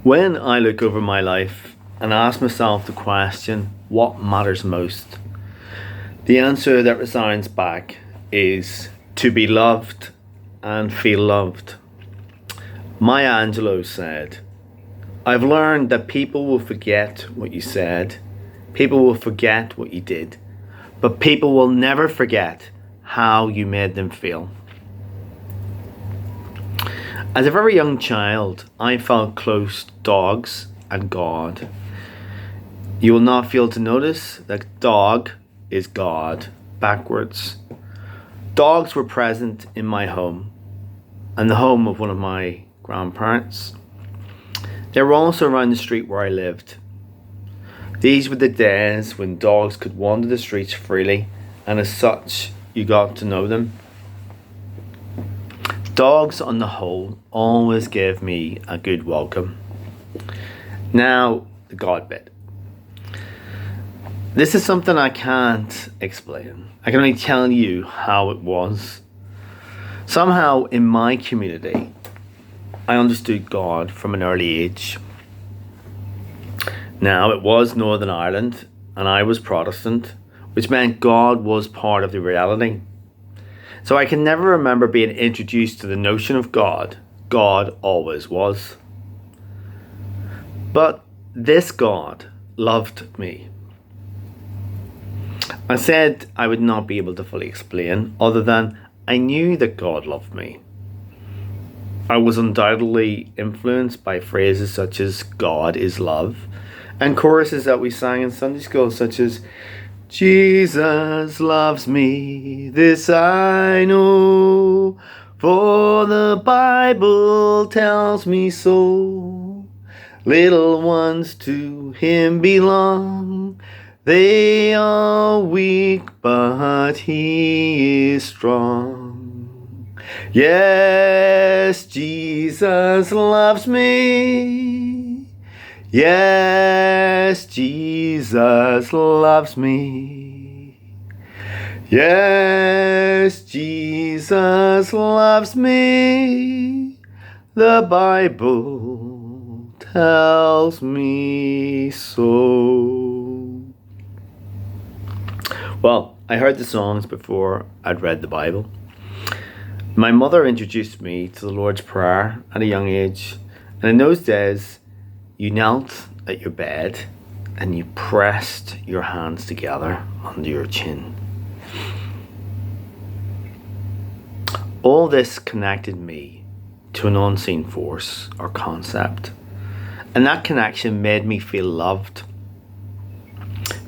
When I look over my life and ask myself the question, what matters most? The answer that resounds back is to be loved and feel loved. Maya Angelou said, I've learned that people will forget what you said, people will forget what you did, but people will never forget how you made them feel. As a very young child, I felt close to dogs and God. You will not fail to notice that dog is God backwards. Dogs were present in my home and the home of one of my grandparents. They were also around the street where I lived. These were the days when dogs could wander the streets freely, and as such, you got to know them. Dogs, on the whole, always gave me a good welcome. Now, the God bit. This is something I can't explain. I can only tell you how it was. Somehow, in my community, I understood God from an early age. Now, it was Northern Ireland, and I was Protestant, which meant God was part of the reality. So I can never remember being introduced to the notion of God. God always was. But this God loved me. I said I would not be able to fully explain, other than I knew that God loved me. I was undoubtedly influenced by phrases such as God is love, and choruses that we sang in Sunday school such as Jesus loves me, this I know, for the Bible tells me so. Little ones to him belong, they are weak, but he is strong. Yes, Jesus loves me. Yes, Jesus loves me. Yes, Jesus loves me. The Bible tells me so. Well, I heard the songs before I'd read the Bible. My mother introduced me to the Lord's Prayer at a young age, and in those days, you knelt at your bed and you pressed your hands together under your chin. All this connected me to an unseen force or concept, and that connection made me feel loved.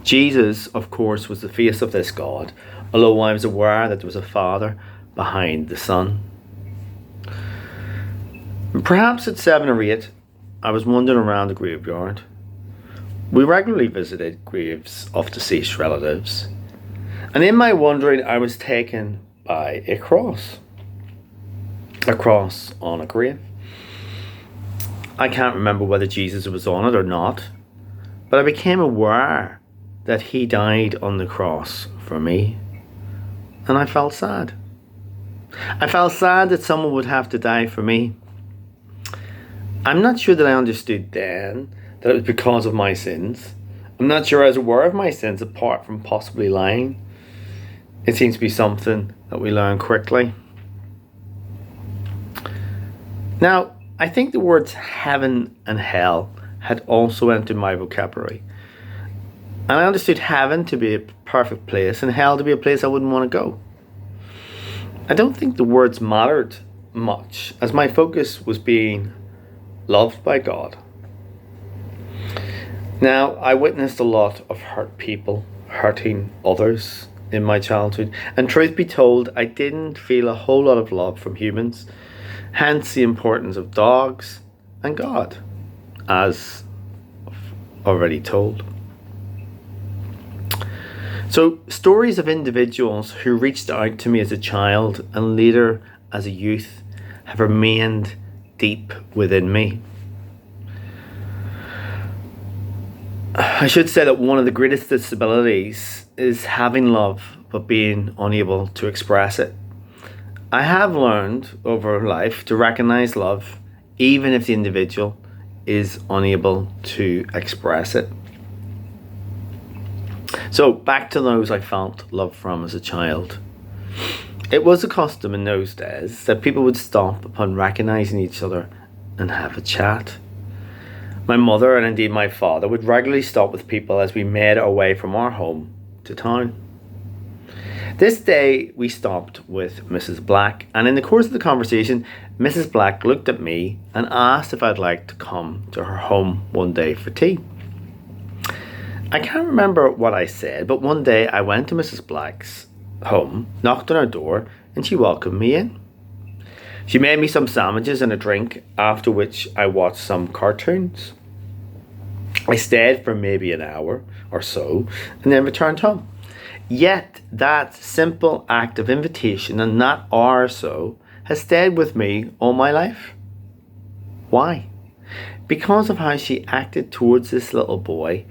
Jesus, of course, was the face of this God, although I was aware that there was a Father behind the Son. Perhaps at 7 or 8, I was wandering around the graveyard. We regularly visited graves of deceased relatives, and in my wandering I was taken by a cross on a grave. I can't remember whether Jesus was on it or not, but I became aware that he died on the cross for me, and I felt sad. I felt sad that someone would have to die for me. I'm not sure that I understood then that it was because of my sins. I'm not sure I was aware of my sins apart from possibly lying. It seems to be something that we learn quickly. Now, I think the words heaven and hell had also entered my vocabulary. And I understood heaven to be a perfect place and hell to be a place I wouldn't want to go. I don't think the words mattered much, as my focus was being loved by God. Now, I witnessed a lot of hurt people hurting others in my childhood, and truth be told, I didn't feel a whole lot of love from humans, hence the importance of dogs and God, as already told. So, stories of individuals who reached out to me as a child and later as a youth have remained deep within me. I should say that one of the greatest disabilities is having love but being unable to express it. I have learned over life to recognize love even if the individual is unable to express it. So back to those I felt love from as a child. It was a custom in those days that people would stop upon recognizing each other and have a chat. My mother, and indeed my father, would regularly stop with people as we made our way from our home to town. This day we stopped with Mrs. Black, and in the course of the conversation, Mrs. Black looked at me and asked if I'd like to come to her home one day for tea. I can't remember what I said, but one day I went to Mrs. Black's home, knocked on her door, and she welcomed me in. She made me some sandwiches and a drink, after which I watched some cartoons. I stayed for maybe an hour or so and then returned home. Yet that simple act of invitation and that hour or so has stayed with me all my life. Why? Because of how she acted towards this little boy.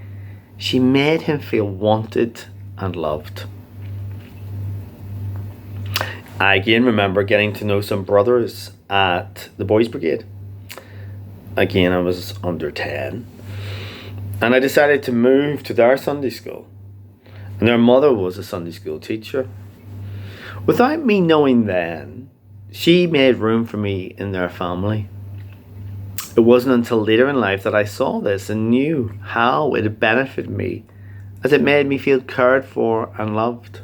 She made him feel wanted and loved. I again remember getting to know some brothers at the Boys Brigade. Again, I was under 10. And I decided to move to their Sunday school. And their mother was a Sunday school teacher. Without me knowing then, she made room for me in their family. It wasn't until later in life that I saw this and knew how it had benefited me, as it made me feel cared for and loved.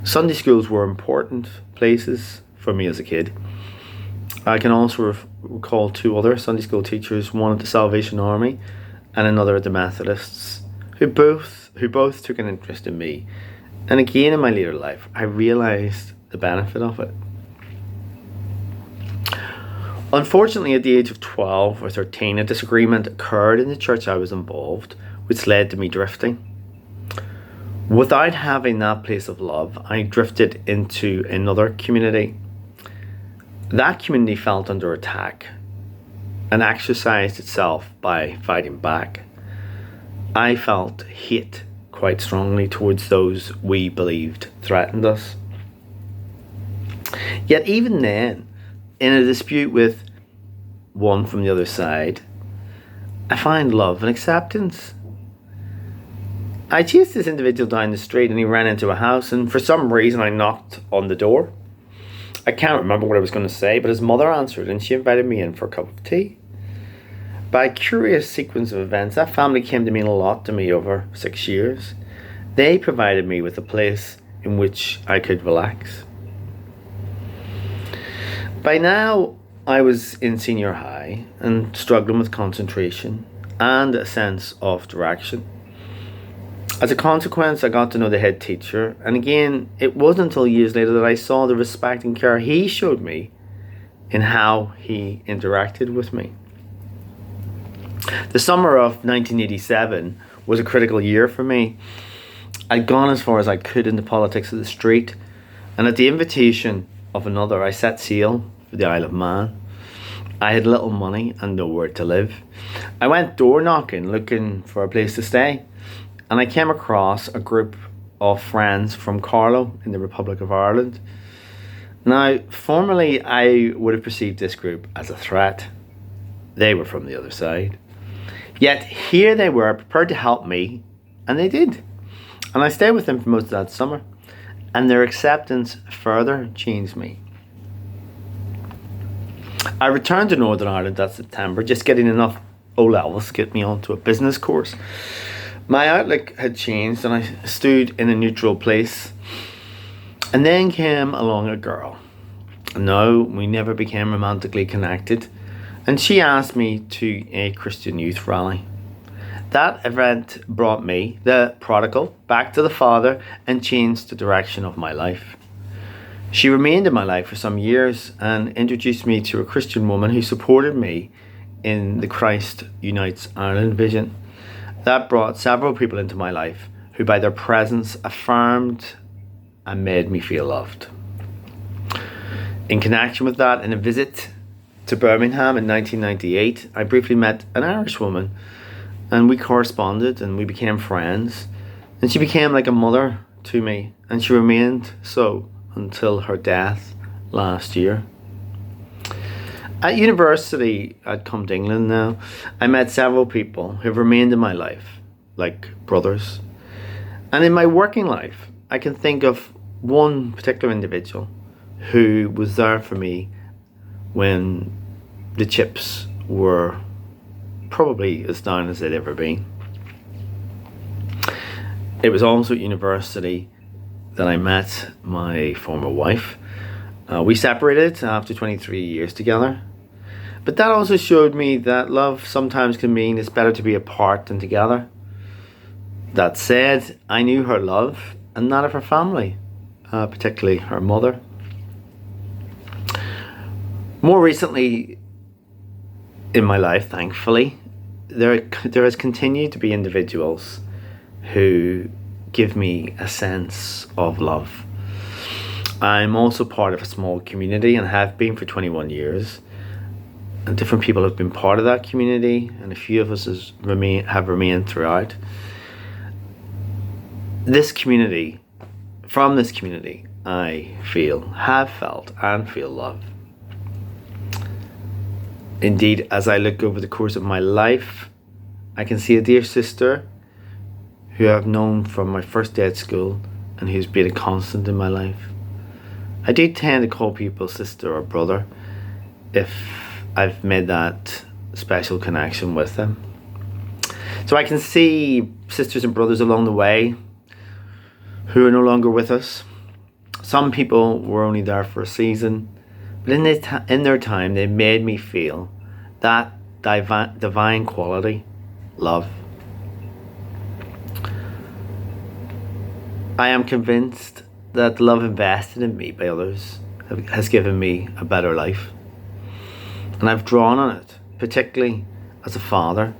Sunday schools were important places for me as a kid. I can also recall two other Sunday school teachers, one at the Salvation Army and another at the Methodists, who both took an interest in me. And again in my later life, I realised the benefit of it. Unfortunately, at the age of 12 or 13, a disagreement occurred in the church I was involved, which led to me drifting. Without having that place of love, I drifted into another community. That community felt under attack and exercised itself by fighting back. I felt hate quite strongly towards those we believed threatened us. Yet even then, in a dispute with one from the other side, I find love and acceptance. I chased this individual down the street and he ran into a house, and for some reason I knocked on the door. I can't remember what I was going to say, but his mother answered and she invited me in for a cup of tea. By a curious sequence of events, that family came to mean a lot to me over 6 years. They provided me with a place in which I could relax. By now, I was in senior high and struggling with concentration and a sense of direction. As a consequence, I got to know the head teacher, and again, it wasn't until years later that I saw the respect and care he showed me in how he interacted with me. The summer of 1987 was a critical year for me. I'd gone as far as I could in the politics of the street, and at the invitation of another, I set sail for the Isle of Man. I had little money and nowhere to live. I went door knocking looking for a place to stay, and I came across a group of friends from Carlow in the Republic of Ireland. Now, formerly I would have perceived this group as a threat. They were from the other side. Yet here they were, prepared to help me, and they did. And I stayed with them for most of that summer, and their acceptance further changed me. I returned to Northern Ireland that September, just getting enough O-levels to get me onto a business course. My outlook had changed and I stood in a neutral place. And then came along a girl. No, we never became romantically connected. And she asked me to a Christian youth rally. That event brought me, the prodigal, back to the Father and changed the direction of my life. She remained in my life for some years and introduced me to a Christian woman who supported me in the Christ Unites Ireland vision. That brought several people into my life who by their presence affirmed and made me feel loved. In connection with that, in a visit to Birmingham in 1998, I briefly met an Irish woman and we corresponded and we became friends, and she became like a mother to me, and she remained so until her death last year. At university, I'd come to England now. I met several people who've remained in my life, like brothers. And in my working life, I can think of one particular individual who was there for me when the chips were probably as down as they'd ever been. It was also at university that I met my former wife. We separated after 23 years together. But that also showed me that love sometimes can mean it's better to be apart than together. That said, I knew her love and that of her family, particularly her mother. More recently in my life, thankfully, there has continued to be individuals who give me a sense of love. I'm also part of a small community and have been for 21 years. And different people have been part of that community, and a few of us have remained throughout. From this community, I have felt and feel love. Indeed, as I look over the course of my life, I can see a dear sister who I've known from my first day at school and who's been a constant in my life. I do tend to call people sister or brother if I've made that special connection with them. So I can see sisters and brothers along the way who are no longer with us. Some people were only there for a season, but in their time they made me feel that divine quality, love. I am convinced that the love invested in me by others has given me a better life. And I've drawn on it, particularly as a father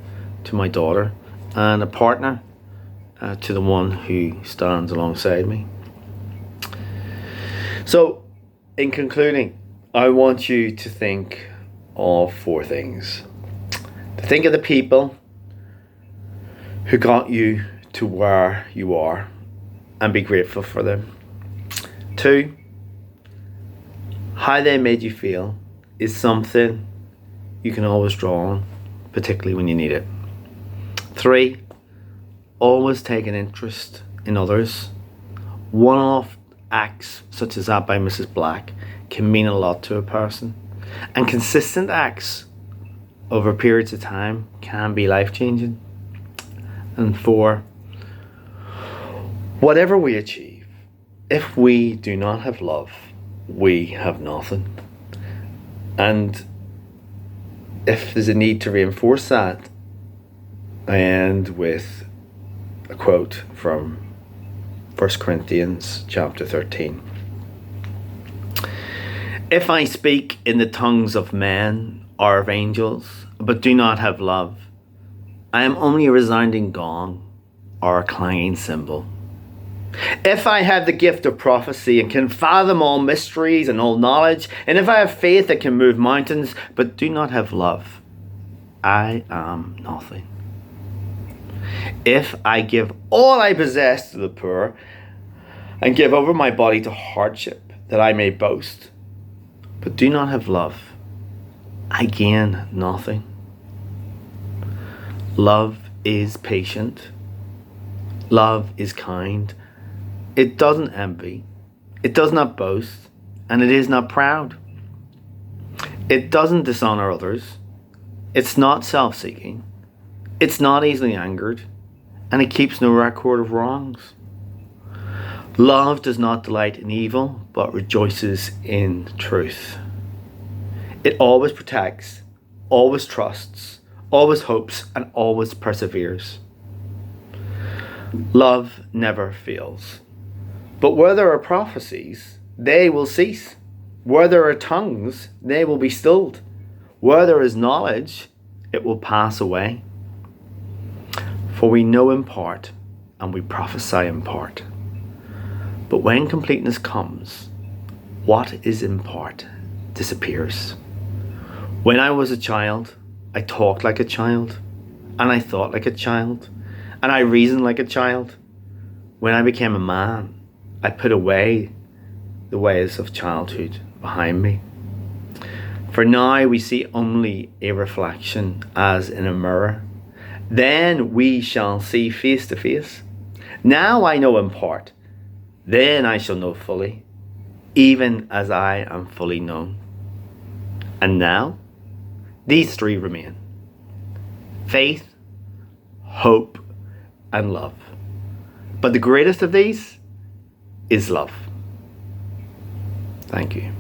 to my daughter and a partner to the one who stands alongside me. So, in concluding, I want you to think of 4 things. To think of the people who got you to where you are and be grateful for them. 2, how they made you feel is something you can always draw on, particularly when you need it. 3, always take an interest in others. One-off acts such as that by Mrs. Black can mean a lot to a person, and consistent acts over periods of time can be life-changing. And 4, whatever we achieve, if we do not have love, we have nothing. And if there's a need to reinforce that, I end with a quote from 1 Corinthians chapter 13. If I speak in the tongues of men or of angels, but do not have love, I am only a resounding gong or a clanging cymbal. If I have the gift of prophecy and can fathom all mysteries and all knowledge, and if I have faith that can move mountains, but do not have love, I am nothing. If I give all I possess to the poor and give over my body to hardship that I may boast, but do not have love, I gain nothing. Love is patient. Love is kind. It doesn't envy. It does not boast. And it is not proud. It doesn't dishonor others. It's not self-seeking. It's not easily angered. And it keeps no record of wrongs. Love does not delight in evil, but rejoices in truth. It always protects, always trusts, always hopes, and always perseveres. Love never fails. But where there are prophecies, they will cease. Where there are tongues, they will be stilled. Where there is knowledge, it will pass away. For we know in part, and we prophesy in part. But when completeness comes, what is in part disappears. When I was a child, I talked like a child, and I thought like a child, and I reasoned like a child. When I became a man, I put away the ways of childhood behind me. For now we see only a reflection as in a mirror. Then we shall see face to face. Now I know in part, then I shall know fully, even as I am fully known. And now, these three remain: faith, hope, and love. But the greatest of these is love. Thank you.